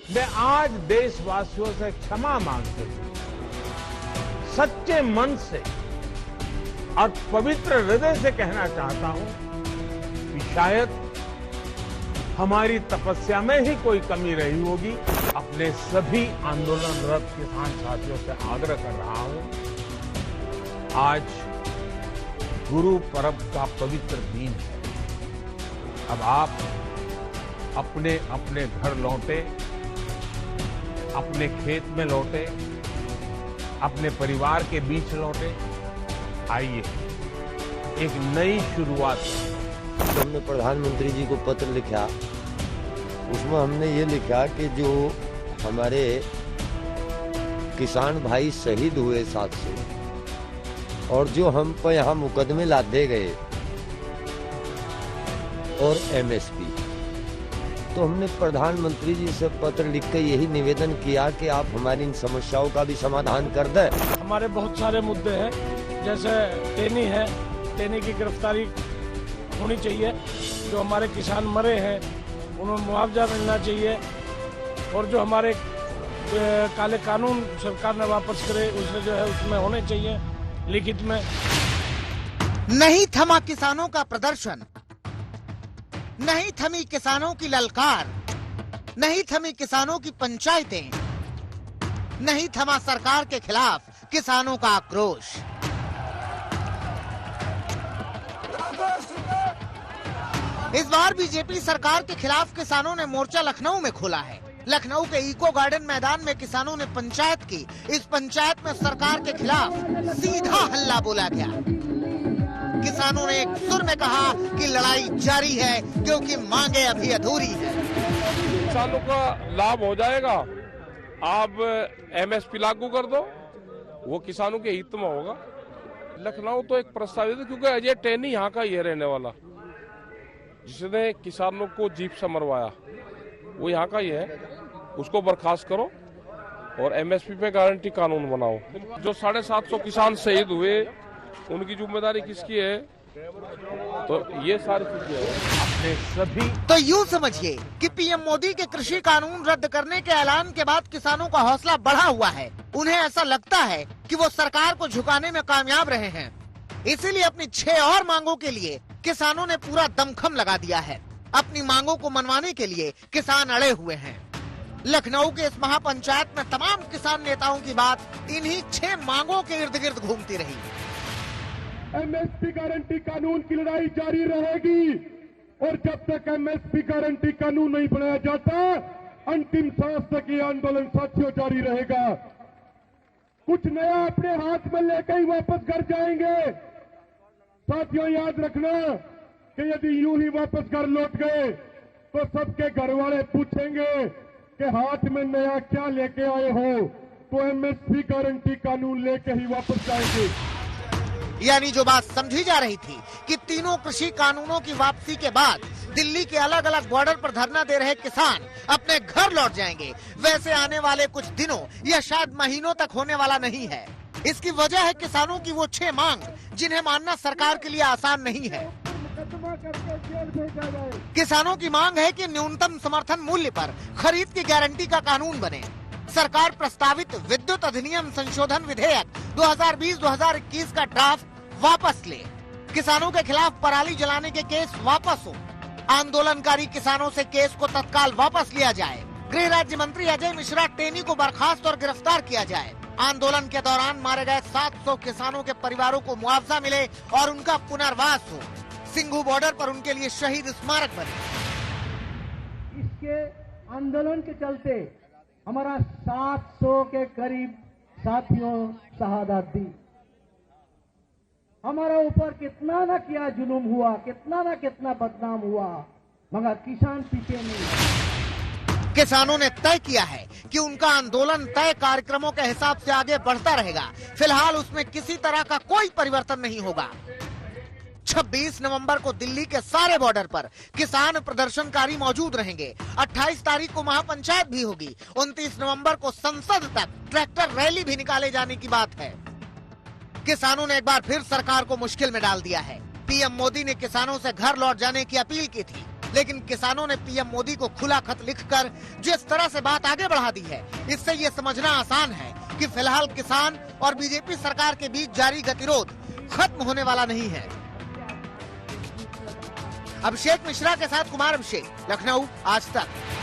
मैं आज देशवासियों से क्षमा मांगते हुए सच्चे मन से और पवित्र हृदय से कहना चाहता हूं कि शायद हमारी तपस्या में ही कोई कमी रही होगी। अपने सभी आंदोलनरत किसान साथियों से आग्रह कर रहा हूं, आज गुरु पर्व का पवित्र दिन है। अब आप अपने अपने घर लौटे, अपने खेत में लौटे, अपने परिवार के बीच लौटे। आइए एक नई शुरुआत। हमने प्रधानमंत्री जी को पत्र लिखा, उसमें हमने ये लिखा कि जो हमारे किसान भाई शहीद हुए 700 और जो हम पर यहाँ मुकदमे लादे गए और एमएसपी, तो हमने प्रधानमंत्री जी से पत्र लिख कर यही निवेदन किया कि आप हमारी इन समस्याओं का भी समाधान कर दें। हमारे बहुत सारे मुद्दे हैं, जैसे टेनी है, टेनी की गिरफ्तारी होनी चाहिए। जो हमारे किसान मरे हैं उन्हें मुआवजा मिलना चाहिए, और जो हमारे काले कानून सरकार ने वापस करे उसमें जो है उसमें होने चाहिए लिखित में। नहीं थमा किसानों का प्रदर्शन, नहीं थमी किसानों की ललकार, नहीं थमी किसानों की पंचायतें, नहीं थमा सरकार के खिलाफ किसानों का आक्रोश। इस बार बीजेपी सरकार के खिलाफ किसानों ने मोर्चा लखनऊ में खोला है। लखनऊ के इको गार्डन मैदान में किसानों ने पंचायत की। इस पंचायत में सरकार के खिलाफ सीधा हल्ला बोला गया। किसानों ने एक सुर में कहा कि लड़ाई जारी है क्योंकि मांगे अभी अधूरी है। किसानों का लाभ हो जाएगा, आप एमएसपी लागू कर दो, वो किसानों के हित में होगा। लखनऊ तो एक प्रस्तावित है, क्योंकि अजय टेनी यहाँ का ही है रहने वाला, जिसने किसानों को जीप से मरवाया, वो यहाँ का ही है। उसको बर्खास्त करो और एमएसपी पे गारंटी कानून बनाओ। जो 750 किसान शहीद हुए उनकी जिम्मेदारी किसकी है? तो ये सारी चीजें अपने सभी। तो यूं समझिए कि पीएम मोदी के कृषि कानून रद्द करने के ऐलान के बाद किसानों का हौसला बढ़ा हुआ है। उन्हें ऐसा लगता है कि वो सरकार को झुकाने में कामयाब रहे हैं। इसीलिए अपनी 6 और मांगों के लिए किसानों ने पूरा दमखम लगा दिया है। अपनी मांगों को मनवाने के लिए किसान अड़े हुए हैं। लखनऊ के इस महापंचायत में तमाम किसान नेताओं की बात इन्हीं 6 मांगों के इर्द गिर्द घूमती रही। एमएसपी गारंटी कानून की लड़ाई जारी रहेगी, और जब तक एमएसपी गारंटी कानून नहीं बनाया जाता, अंतिम सांस तक ये आंदोलन साथियों जारी रहेगा। कुछ नया अपने हाथ में लेकर ही वापस घर जाएंगे। साथियों याद रखना कि यदि यूं ही वापस घर लौट गए तो सबके घर वाले पूछेंगे कि हाथ में नया क्या लेके आए हो, तो एमएसपी गारंटी कानून लेके ही वापस जाएंगे। यानी जो बात समझी जा रही थी कि तीनों कृषि कानूनों की वापसी के बाद दिल्ली के अलग अलग बॉर्डर पर धरना दे रहे किसान अपने घर लौट जाएंगे, वैसे आने वाले कुछ दिनों या शायद महीनों तक होने वाला नहीं है। इसकी वजह है किसानों की वो 6 मांग जिन्हें मानना सरकार के लिए आसान नहीं है। किसानों की मांग है कि न्यूनतम समर्थन मूल्य पर खरीद की गारंटी का कानून बने। सरकार प्रस्तावित विद्युत अधिनियम संशोधन विधेयक 2020-2021 का ड्राफ्ट वापस ले। किसानों के खिलाफ पराली जलाने के केस वापस हो। आंदोलनकारी किसानों से केस को तत्काल वापस लिया जाए। गृह राज्य मंत्री अजय मिश्रा टेनी को बर्खास्त और गिरफ्तार किया जाए। आंदोलन के दौरान मारे गए 700 किसानों के परिवारों को मुआवजा मिले और उनका पुनर्वास हो। सिंघू बॉर्डर पर उनके लिए शहीद स्मारक बने। इसके आंदोलन के चलते हमारा 700 के करीब साथियों शहादत दी। हमारा ऊपर कितना न किया जुल्म हुआ, कितना न कितना बदनाम हुआ, मगर किसान पीछे नहीं। किसानों ने तय किया है कि उनका आंदोलन तय कार्यक्रमों के हिसाब से आगे बढ़ता रहेगा। फिलहाल उसमें किसी तरह का कोई परिवर्तन नहीं होगा। 26 नवंबर को दिल्ली के सारे बॉर्डर पर किसान प्रदर्शनकारी मौजूद रहेंगे। 28 तारीख को महापंचायत भी होगी। 29 नवंबर को संसद तक ट्रैक्टर रैली भी निकाले जाने की बात है। किसानों ने एक बार फिर सरकार को मुश्किल में डाल दिया है। पीएम मोदी ने किसानों से घर लौट जाने की अपील की थी, लेकिन किसानों ने पीएम मोदी को खुला खत लिखकर जिस तरह से बात आगे बढ़ा दी है, इससे ये समझना आसान है कि फिलहाल किसान और बीजेपी सरकार के बीच जारी गतिरोध खत्म होने वाला नहीं है। अभिषेक मिश्रा के साथ कुमार अभिषेक, लखनऊ, आज तक।